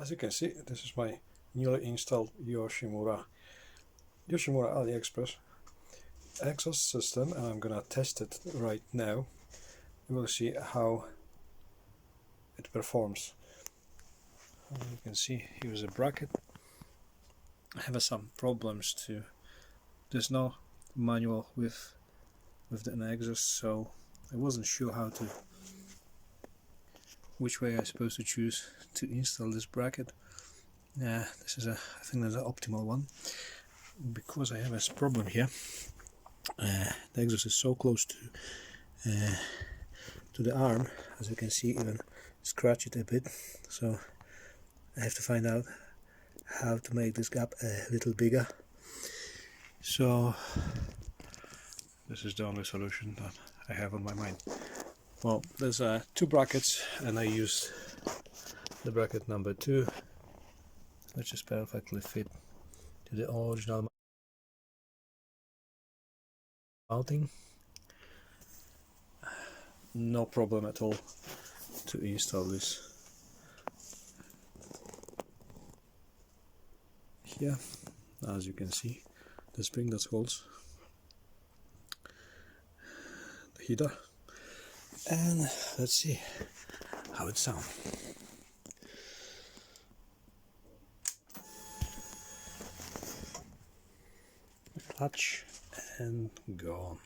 As you can see, this is my newly installed Yoshimura Aliexpress exhaust system, and I'm gonna test it right now. We'll see how it performs. You can see here's a bracket. I have some problems too. There's no manual with the exhaust, so I wasn't sure which way I'm supposed to choose to install this bracket. This is I think that's an optimal one, because I have a problem here. The exhaust is so close to the arm, as you can see, even scratch it a bit, so I have to find out how to make this gap a little bigger. So this is the only solution that I have on my mind. Well, there's two brackets, and I used the bracket number 2, which is perfectly fit to the original mounting. No problem at all to install this here. As you can see, the spring that holds the heater, and let's see how it sounds. Clutch and go on.